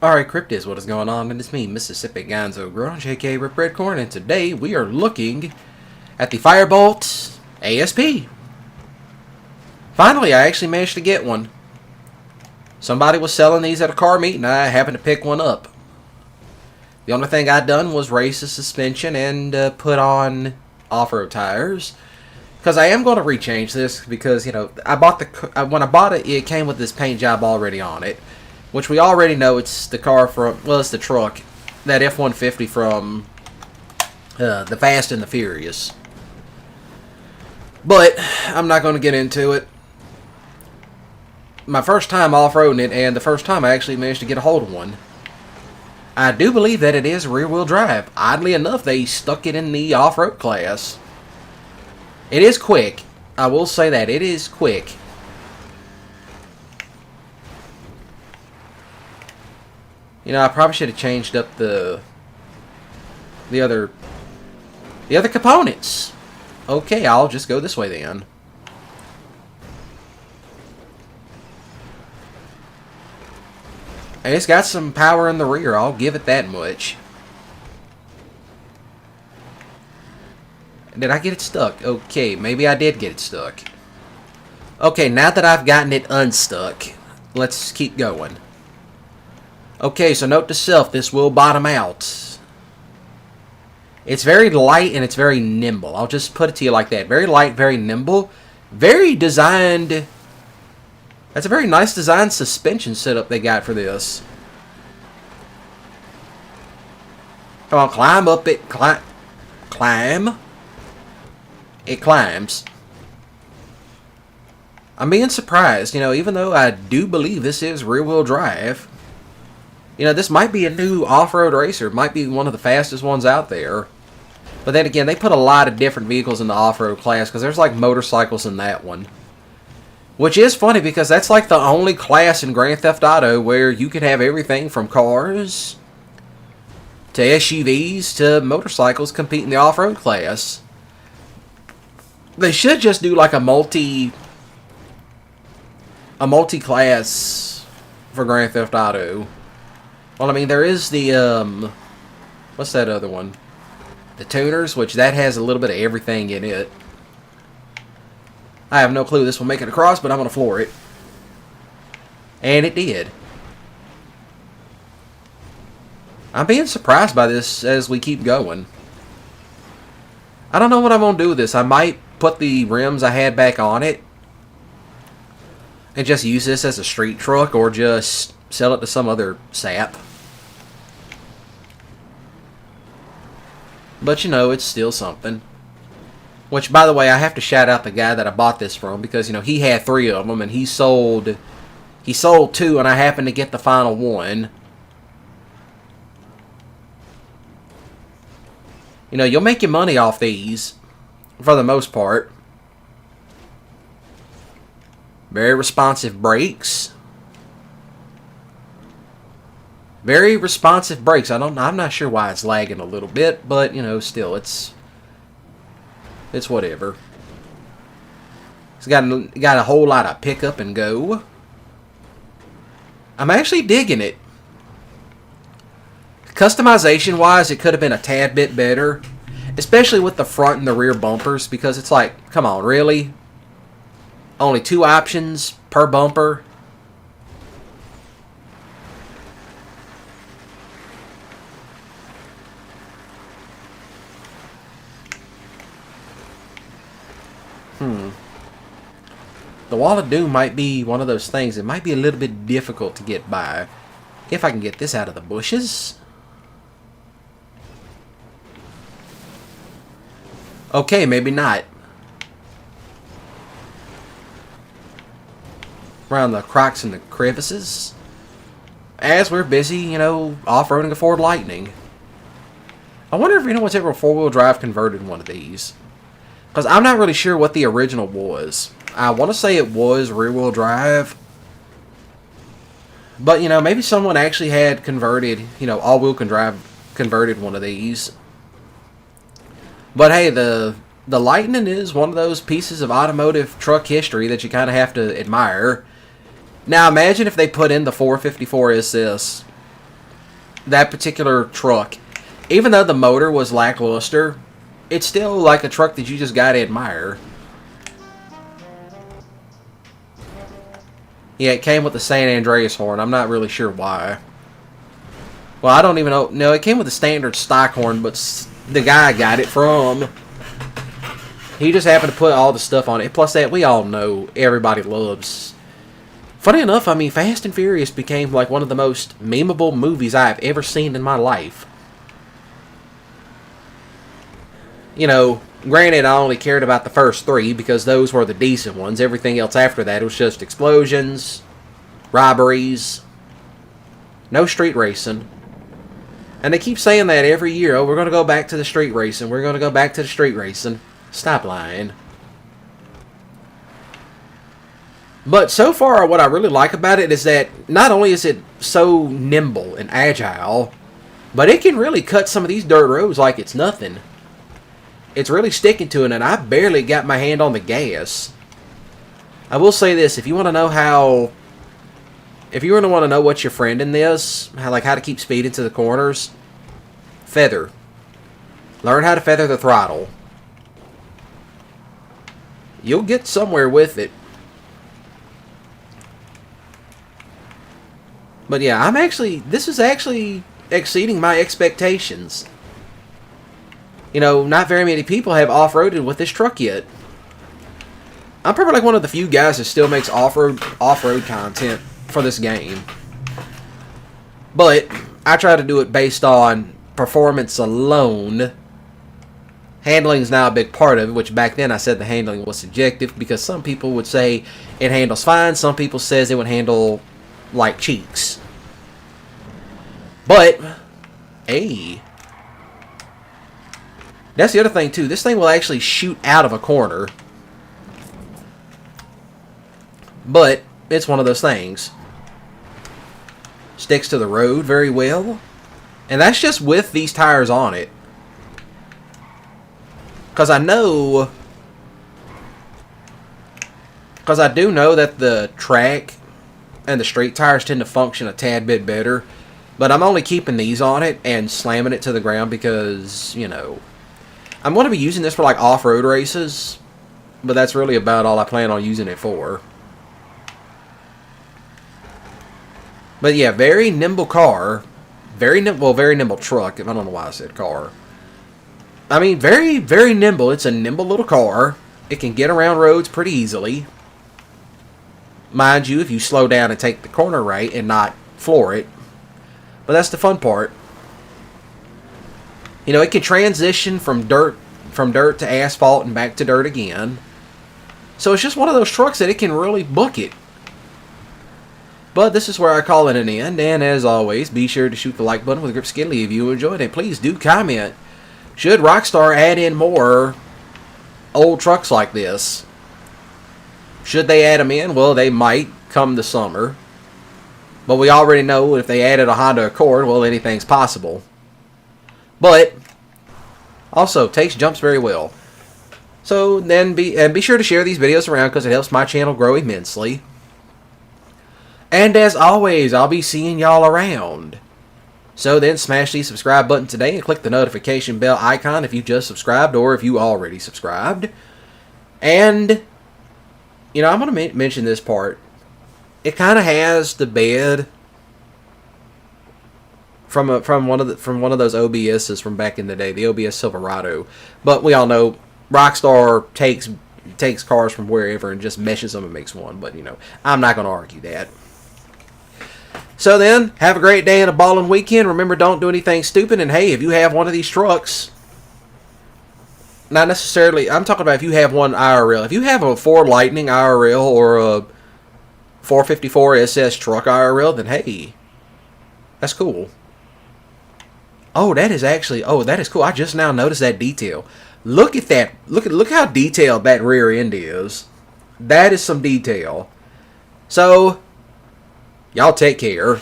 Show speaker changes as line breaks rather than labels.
Alright, Cryptids, what is going on? And it's me, Mississippi Gonzo Grunge, aka Rip Red Corn, and today we are looking at the Firebolt ASP. Finally, I actually managed to get one. Somebody was selling these at a car meet, and I happened to pick one up. The only thing I'd done was raise the suspension and put on off-road tires. Because I am going to rechange this because, you know, when I bought it, it came with this paint job already on it. Which we already know it's the car from, well, it's the truck, that F-150 from the Fast and the Furious. But I'm not going to get into it. My first time off-roading it, and the first time I actually managed to get a hold of one. I do believe that it is rear-wheel drive. Oddly enough, they stuck it in the off-road class. It is quick. I will say that. It is quick. You know, I probably should have changed up the other components. Okay, I'll just go this way then. And it's got some power in the rear, I'll give it that much. Did I get it stuck? Okay, maybe I did get it stuck. Okay, now that I've gotten it unstuck, let's keep going. Okay, so note to self, this will bottom out. It's very light and it's very nimble. I'll just put it to you like that. Very light, very nimble. Very designed. That's a very nice design suspension setup they got for this. Come on, climb up it. Climb. It climbs. I'm being surprised, you know, even though I do believe this is rear-wheel drive. You know, this might be a new off-road racer. It might be one of the fastest ones out there. But then again, they put a lot of different vehicles in the off-road class because there's like motorcycles in that one. Which is funny because that's like the only class in Grand Theft Auto where you can have everything from cars to SUVs to motorcycles compete in the off-road class. They should just do like a multi-class for Grand Theft Auto. Well, I mean, there is the, what's that other one? The Tuners, which that has a little bit of everything in it. I have no clue this will make it across, but I'm going to floor it. And it did. I'm being surprised by this as we keep going. I don't know what I'm going to do with this. I might put the rims I had back on it and just use this as a street truck or just sell it to some other sap. But, you know, it's still something. Which, by the way, I have to shout out the guy that I bought this from because, you know, he had 3 of them and he sold 2 and I happened to get the final one. You know, you'll make your money off these for the most part. Very responsive brakes. Very responsive brakes. I'm not sure why it's lagging a little bit, but, you know, still, it's whatever. It's got a whole lot of pick up and go. I'm actually digging it. Customization-wise, it could have been a tad bit better, especially with the front and the rear bumpers, because it's like, come on, really? Only 2 options per bumper? The Wall of Doom might be one of those things. It might be a little bit difficult to get by. If I can get this out of the bushes. Okay, maybe not. Around the cracks and the crevices. As we're busy, you know, off-roading a Ford Lightning. I wonder if anyone's ever 4-wheel drive converted one of these. Because I'm not really sure what the original was. I want to say it was rear-wheel drive. But, you know, maybe someone actually had converted, you know, all-wheel drive converted one of these. But hey, the Lightning is one of those pieces of automotive truck history that you kind of have to admire. Now imagine if they put in the 454 SS that particular truck, even though the motor was lackluster, it's still like a truck that you just gotta admire. Yeah, it came with the San Andreas horn. I'm not really sure why. Well, I don't even know. No, it came with the standard stock horn, but the guy I got it from, he just happened to put all the stuff on it. Plus that, we all know everybody loves. Funny enough, I mean, Fast and Furious became like one of the most memeable movies I've ever seen in my life. You know, granted, I only cared about the first three because those were the decent ones. Everything else after that was just explosions, robberies, no street racing. And they keep saying that every year. Oh, we're going to go back to the street racing. We're going to go back to the street racing. Stop lying. But so far, what I really like about it is that not only is it so nimble and agile, but it can really cut some of these dirt roads like it's nothing. It's really sticking to it, and I barely got my hand on the gas. I will say this, if you want to know how... If you really want to know what's your friend in this, how to keep speed into the corners, feather. Learn how to feather the throttle. You'll get somewhere with it. But yeah, this is actually exceeding my expectations. You know, not very many people have off-roaded with this truck yet. I'm probably like one of the few guys that still makes off-road content for this game. But I try to do it based on performance alone. Handling is now a big part of it, which back then I said the handling was subjective because some people would say it handles fine, some people says it would handle like cheeks. But, hey, that's the other thing too. This thing will actually shoot out of a corner. But it's one of those things. Sticks to the road very well. And that's just with these tires on it. Because I know... Because I do know that the track and the street tires tend to function a tad bit better. But I'm only keeping these on it and slamming it to the ground because, you know... I'm going to be using this for like off-road races. But that's really about all I plan on using it for. But yeah, very nimble car. Very nimble truck. I don't know why I said car. I mean, very, very nimble. It's a nimble little car. It can get around roads pretty easily. Mind you, if you slow down and take the corner right and not floor it. But that's the fun part. You know, it can transition from dirt to asphalt and back to dirt again. So it's just one of those trucks that it can really book it. But this is where I call it an end, and as always, be sure to shoot the like button with a grip skidly if you enjoyed it. Please do comment. Should Rockstar add in more old trucks like this? Should they add them in? Well, they might come the summer. But we already know if they added a Honda Accord, well, anything's possible. But, also, takes jumps very well. So, then be sure to share these videos around because it helps my channel grow immensely. And as always, I'll be seeing y'all around. So then smash the subscribe button today and click the notification bell icon if you just subscribed or if you already subscribed. And, you know, I'm going to mention this part. It kind of has the bed from one of those OBSs from back in the day, the OBS Silverado. But we all know Rockstar takes cars from wherever and just meshes them and makes one. But, you know, I'm not going to argue that. So then, have a great day and a ballin' weekend. Remember, don't do anything stupid. And hey, if you have one of these trucks, not necessarily, I'm talking about if you have one IRL. If you have a Ford Lightning IRL or a 454 SS truck IRL, then hey, that's cool. Oh, that is cool. I just now noticed that detail. Look at that. Look how detailed that rear end is. That is some detail. So, y'all take care.